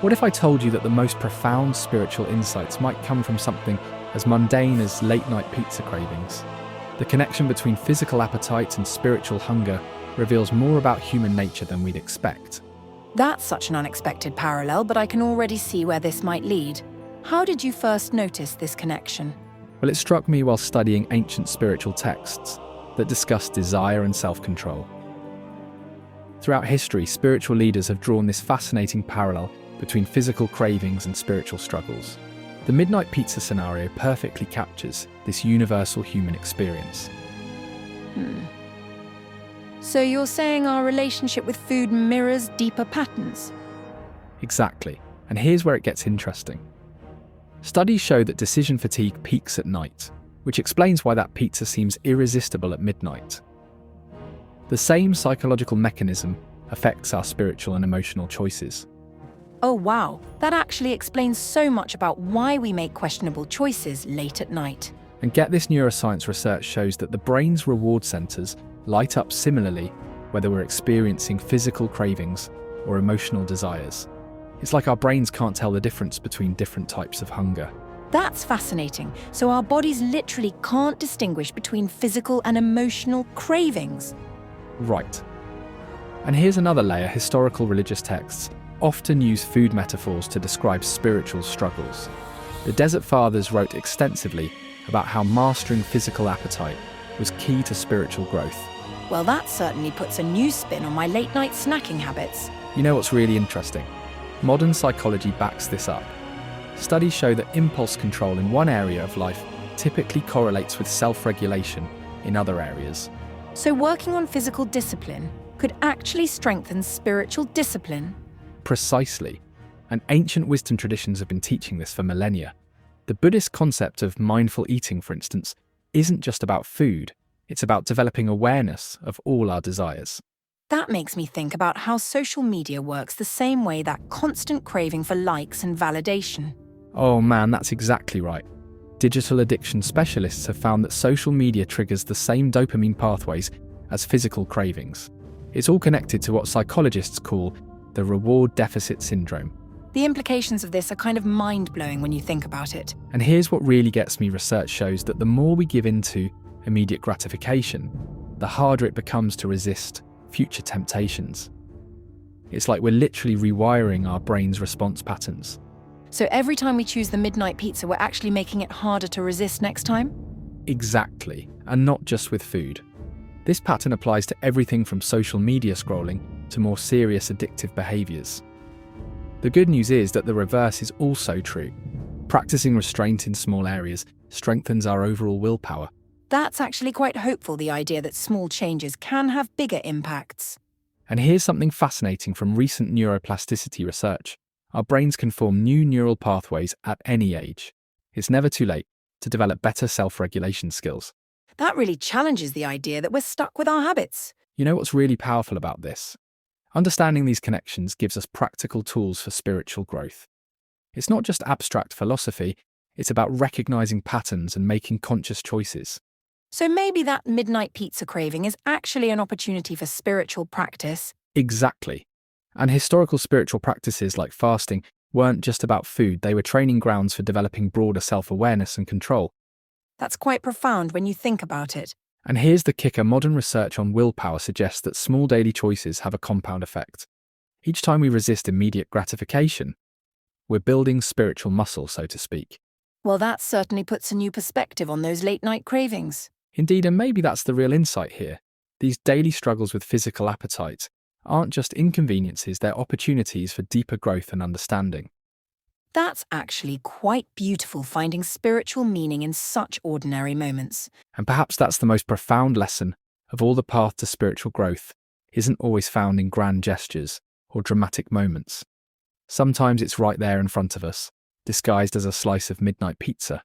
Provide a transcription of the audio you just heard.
What if I told you that the most profound spiritual insights might come from something as mundane as late-night pizza cravings? The connection between physical appetite and spiritual hunger reveals more about human nature than we'd expect. That's such an unexpected parallel, but I can already see where this might lead. How did you first notice this connection? Well, it struck me while studying ancient spiritual texts that discuss desire and self-control. Throughout history, spiritual leaders have drawn this fascinating parallel between physical cravings and spiritual struggles. The midnight pizza scenario perfectly captures this universal human experience. So you're saying our relationship with food mirrors deeper patterns? Exactly. And here's where it gets interesting. Studies show that decision fatigue peaks at night, which explains why that pizza seems irresistible at midnight. The same psychological mechanism affects our spiritual and emotional choices. Oh wow, that actually explains so much about why we make questionable choices late at night. And get this, neuroscience research shows that the brain's reward centers light up similarly whether we're experiencing physical cravings or emotional desires. It's like our brains can't tell the difference between different types of hunger. That's fascinating. So our bodies literally can't distinguish between physical and emotional cravings. Right. And here's another layer. Historical religious texts often use food metaphors to describe spiritual struggles. The Desert Fathers wrote extensively about how mastering physical appetite was key to spiritual growth. Well, that certainly puts a new spin on my late-night snacking habits. You know what's really interesting? Modern psychology backs this up. Studies show that impulse control in one area of life typically correlates with self-regulation in other areas. So working on physical discipline could actually strengthen spiritual discipline? Precisely. And ancient wisdom traditions have been teaching this for millennia. The Buddhist concept of mindful eating, for instance, isn't just about food. It's about developing awareness of all our desires. That makes me think about how social media works the same way that constant craving for likes and validation. Oh man, that's exactly right. Digital addiction specialists have found that social media triggers the same dopamine pathways as physical cravings. It's all connected to what psychologists call the reward deficit syndrome. The implications of this are kind of mind-blowing when you think about it. And here's what really gets me. Research shows that the more we give into immediate gratification, the harder it becomes to resist future temptations. It's like we're literally rewiring our brain's response patterns. So every time we choose the midnight pizza, we're actually making it harder to resist next time? Exactly, and not just with food. This pattern applies to everything from social media scrolling to more serious addictive behaviours. The good news is that the reverse is also true. Practicing restraint in small areas strengthens our overall willpower. That's actually quite hopeful, the idea that small changes can have bigger impacts. And here's something fascinating from recent neuroplasticity research. Our brains can form new neural pathways at any age. It's never too late to develop better self-regulation skills. That really challenges the idea that we're stuck with our habits. You know what's really powerful about this? Understanding these connections gives us practical tools for spiritual growth. It's not just abstract philosophy, it's about recognizing patterns and making conscious choices. So maybe that midnight pizza craving is actually an opportunity for spiritual practice. Exactly. And historical spiritual practices like fasting weren't just about food, they were training grounds for developing broader self-awareness and control. That's quite profound when you think about it. And here's the kicker. Modern research on willpower suggests that small daily choices have a compound effect. Each time we resist immediate gratification, we're building spiritual muscle, so to speak. Well, that certainly puts a new perspective on those late-night cravings. Indeed, and maybe that's the real insight here. These daily struggles with physical appetite aren't just inconveniences, they're opportunities for deeper growth and understanding. That's actually quite beautiful, finding spiritual meaning in such ordinary moments. And perhaps that's the most profound lesson of all. The path to spiritual growth isn't always found in grand gestures or dramatic moments. Sometimes it's right there in front of us, disguised as a slice of midnight pizza.